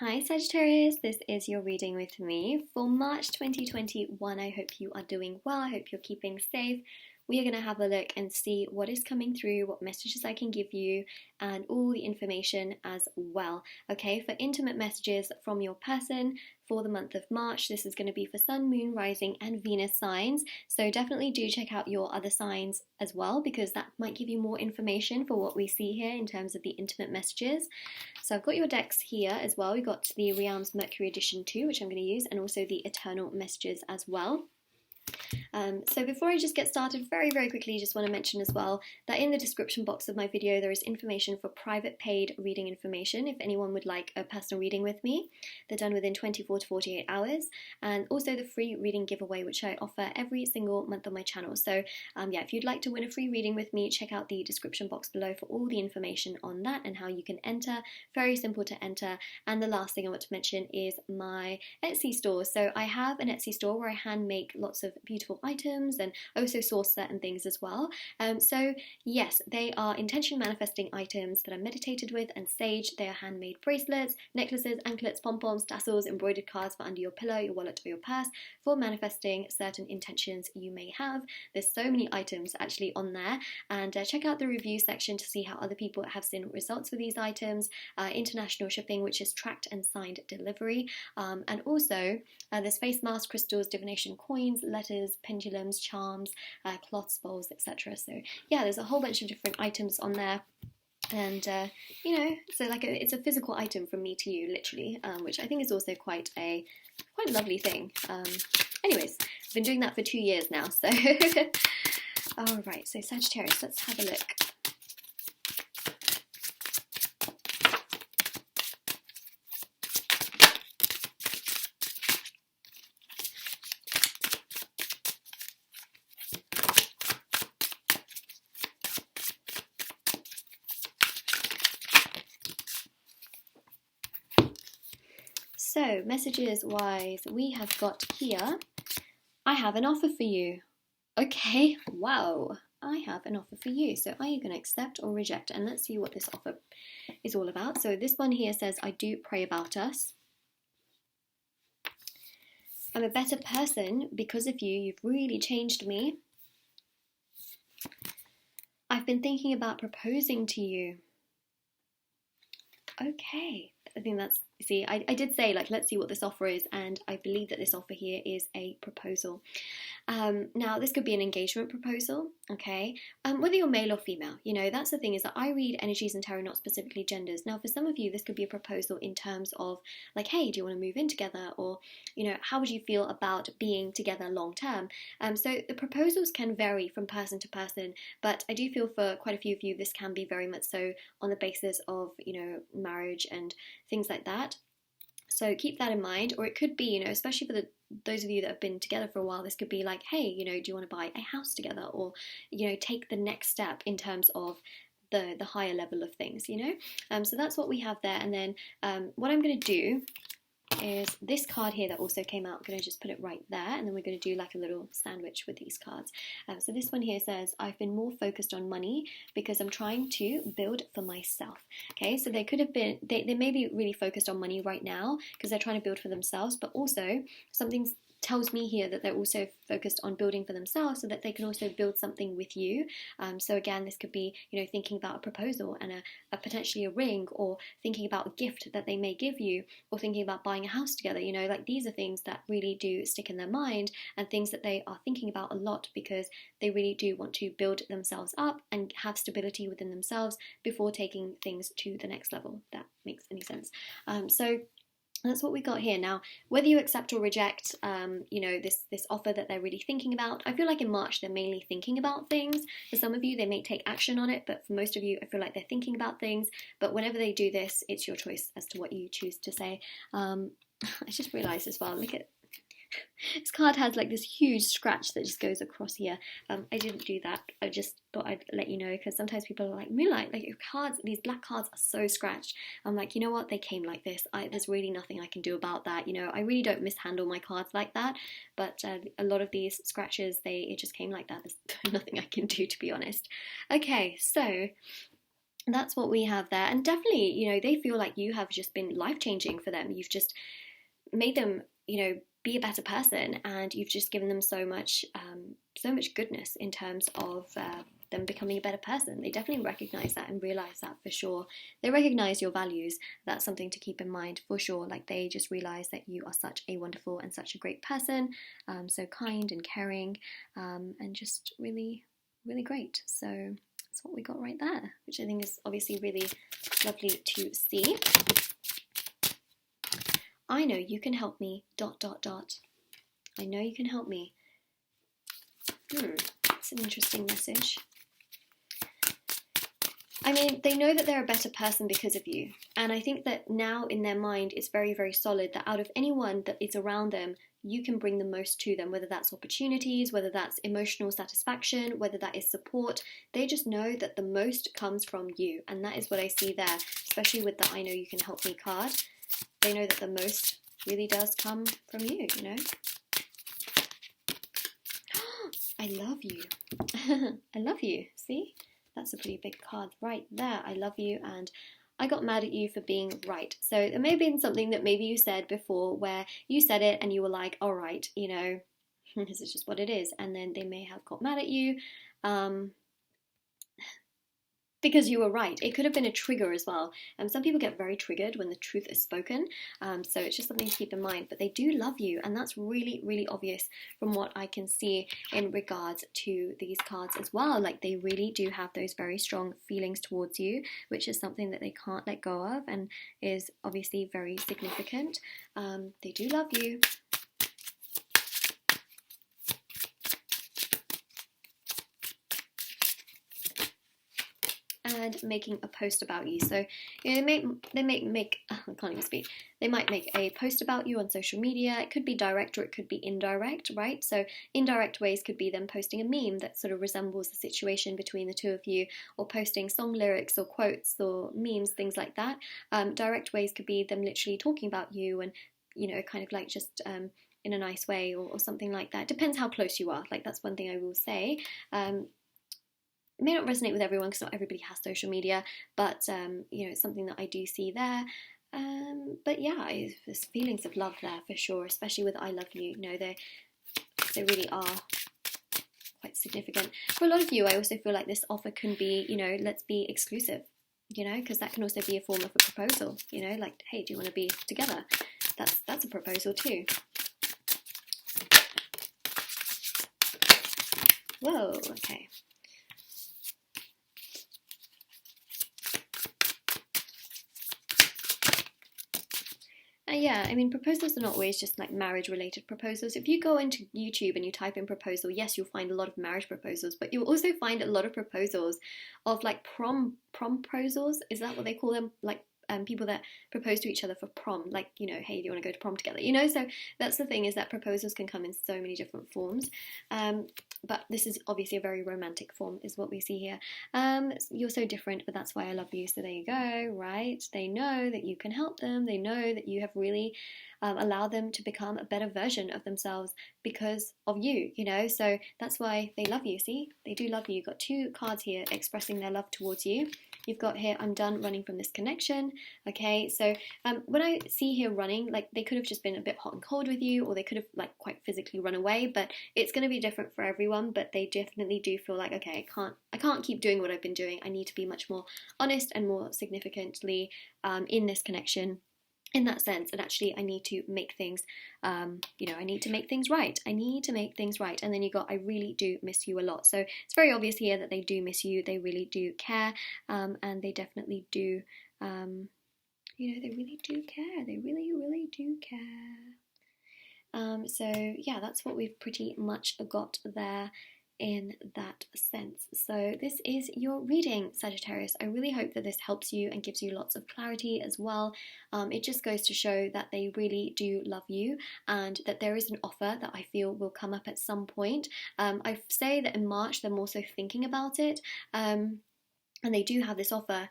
Hi Sagittarius, this is your reading with me for March 2021. I hope you are doing well. I hope you're keeping safe. We are going to have a look and see what is coming through, what messages I can give you, and all the information as well. Okay, for intimate messages from your person for the month of March, this is going to be for Sun, Moon, Rising, and Venus signs. So definitely do check out your other signs as well, because that might give you more information for what we see here in terms of the intimate messages. So I've got your decks here as well. We've got the Realms Mercury Edition 2, which I'm going to use, and also the Eternal Messages as well. So before I just get started, very quickly, just want to mention as well that in the description box of my video there is information for private paid reading information if anyone would like a personal reading with me. They're done within 24 to 48 hours, and also the free reading giveaway, which I offer every single month on my channel. So yeah, if you'd like to win a free reading with me, check out the description box below for all the information on that and how you can enter. Very simple to enter. And the last thing I want to mention is my Etsy store. So I have an Etsy store where I hand make lots of beautiful items and also source certain things as well. So yes, they are intention manifesting items that are meditated with and sage. They are handmade bracelets, necklaces, anklets, pom-poms, tassels, embroidered cards for under your pillow, your wallet, or your purse for manifesting certain intentions you may have. There's so many items actually on there, and check out the review section to see how other people have seen results with these items. International shipping, which is tracked and signed delivery, and also there's face masks, crystals, divination coins, letters, pendulums, charms, cloths, bowls, etc. So yeah, there's a whole bunch of different items on there, and you know, so like it's a physical item from me to you, literally, which I think is also quite a lovely thing. Anyways, I've been doing that for 2 years now, so all right. So Sagittarius, let's have a look. So, messages wise, we have got here, I have an offer for you. Okay, wow, I have an offer for you. So, are you going to accept or reject? And let's see what this offer is all about. So, this one here says, I do pray about us. I'm a better person because of you. You've really changed me. I've been thinking about proposing to you. Okay, I think that's, see, I did say, like, let's see what this offer is, and I believe that this offer here is a proposal. Now, this could be an engagement proposal, okay? Whether you're male or female, you know, that's the thing, is that I read energies and tarot, not specifically genders. Now, for some of you, this could be a proposal in terms of, like, hey, do you want to move in together? Or, you know, how would you feel about being together long term? So the proposals can vary from person to person, but I do feel for quite a few of you, this can be very much so on the basis of, you know, marriage and things like that. So keep that in mind. Or it could be, you know, especially for those of you that have been together for a while, this could be like, hey, you know, do you want to buy a house together? Or, you know, take the next step in terms of the higher level of things, you know. So that's what we have there. And then what I'm going to do is this card here that also came out. I'm going to just put it right there, and then we're going to do like a little sandwich with these cards. So this one here says, I've been more focused on money because I'm trying to build for myself. Okay, so they could have been, they may be really focused on money right now because they're trying to build for themselves, but also something tells me here that they're also focused on building for themselves so that they can also build something with you. So again, this could be, you know, thinking about a proposal and a potentially a ring, or thinking about a gift that they may give you, or thinking about buying a house together. You know, like these are things that really do stick in their mind, and things that they are thinking about a lot because they really do want to build themselves up and have stability within themselves before taking things to the next level. If that makes any sense. So that's what we got here. Now, whether you accept or reject, you know, this offer that they're really thinking about, I feel like in March they're mainly thinking about things. For some of you, they may take action on it, but for most of you, I feel like they're thinking about things. But whenever they do this, it's your choice as to what you choose to say. I just realised as well, look at this card has like this huge scratch that just goes across here. I didn't do that. I just thought I'd let you know, because sometimes people are like, Moonlight, like your cards, these black cards are so scratched. I'm like, you know what? They came like this. There's really nothing I can do about that. You know, I really don't mishandle my cards like that. But a lot of these scratches, it just came like that. There's nothing I can do, to be honest. Okay, so That's what we have there. And definitely, you know, they feel like you have just been life-changing for them. You've just made them, you know, be a better person, and you've just given them so much goodness in terms of them becoming a better person. They definitely recognize that and realize that for sure. They recognize your values. That's something to keep in mind for sure. Like, they just realize that you are such a wonderful and such a great person, so kind and caring, and just really, really great. So that's what we got right there, which I think is obviously really lovely to see. I know you can help me, ... I know you can help me. It's an interesting message. I mean, they know that they're a better person because of you. And I think that now in their mind, it's very, very solid that out of anyone that is around them, you can bring the most to them, whether that's opportunities, whether that's emotional satisfaction, whether that is support. They just know that the most comes from you. And that is what I see there, especially with the I know you can help me card. They know that the most really does come from you, you know. I love you. I love you. See? That's a pretty big card right there. I love you, and I got mad at you for being right. So it may have been something that maybe you said before where you said it and you were like, all right, you know, this is just what it is. And then they may have got mad at you. Because you were right. It could have been a trigger as well. Some people get very triggered when the truth is spoken. So it's just something to keep in mind. But they do love you. And that's really, really obvious from what I can see in regards to these cards as well. Like, they really do have those very strong feelings towards you, which is something that they can't let go of and is obviously very significant. They do love you. And making a post about you. So, you know, they may make I can't even speak. They might make a post about you on social media. It could be direct or it could be indirect, right? So indirect ways could be them posting a meme that sort of resembles the situation between the two of you, or posting song lyrics or quotes or memes, things like that. Direct ways could be them literally talking about you and, you know, kind of like just in a nice way or something like that. Depends how close you are. Like, that's one thing I will say. It may not resonate with everyone because not everybody has social media, but you know, it's something that I do see there. But yeah, there's feelings of love there for sure, especially with I love you. You know, they really are quite significant. For a lot of you, I also feel like this offer can be, you know, let's be exclusive, you know, because that can also be a form of a proposal, you know, like, hey, do you want to be together? That's a proposal too. Whoa, okay. Yeah, I mean, proposals are not always just like marriage-related proposals. If you go into YouTube and you type in proposal, yes, you'll find a lot of marriage proposals, but you'll also find a lot of proposals of like prom proposals. Is that what they call them? Like people that propose to each other for prom, like, you know, hey, do you want to go to prom together? You know, so that's the thing, is that proposals can come in so many different forms. But this is obviously a very romantic form is what we see here. You're so different, but that's why I love you. So there you go, right? They know that you can help them. They know that you have really allowed them to become a better version of themselves because of you, you know? So that's why they love you. See, they do love you. You've got two cards here expressing their love towards you. You've got here, I'm done running from this connection. Okay, so when I see here running, like, they could have just been a bit hot and cold with you, or they could have like quite physically run away, but it's going to be different for everyone. But they definitely do feel like, okay, I can't keep doing what I've been doing. I need to be much more honest and more significantly in this connection, in that sense. And actually, I need to make things, you know, I need to make things right. I need to make things right. And then you got, I really do miss you a lot. So it's very obvious here that they do miss you. They really do care, and they definitely do, you know, they really do care. They really, really do care. So yeah, that's what we've pretty much got there in that sense. So this is your reading, Sagittarius. I really hope that this helps you and gives you lots of clarity as well. It just goes to show that they really do love you, and that there is an offer that I feel will come up at some point. I say that in March they're more so thinking about it, and they do have this offer.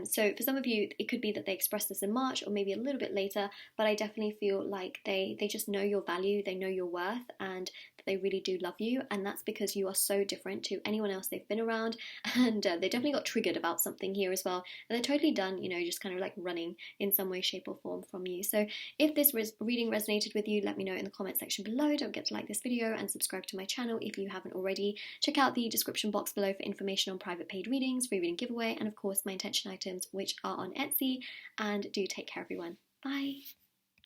So for some of you, it could be that they express this in March or maybe a little bit later, but I definitely feel like they just know your value, they know your worth, and that they really do love you, and that's because you are so different to anyone else they've been around, and they definitely got triggered about something here as well, and they're totally done, just kind of like running in some way, shape or form from you. So if this reading resonated with you, let me know in the comment section below. Don't forget to like this video and subscribe to my channel if you haven't already. Check out the description box below for information on private paid readings, free reading giveaway, and of course my intention items, which are on Etsy. And do take care, everyone. Bye.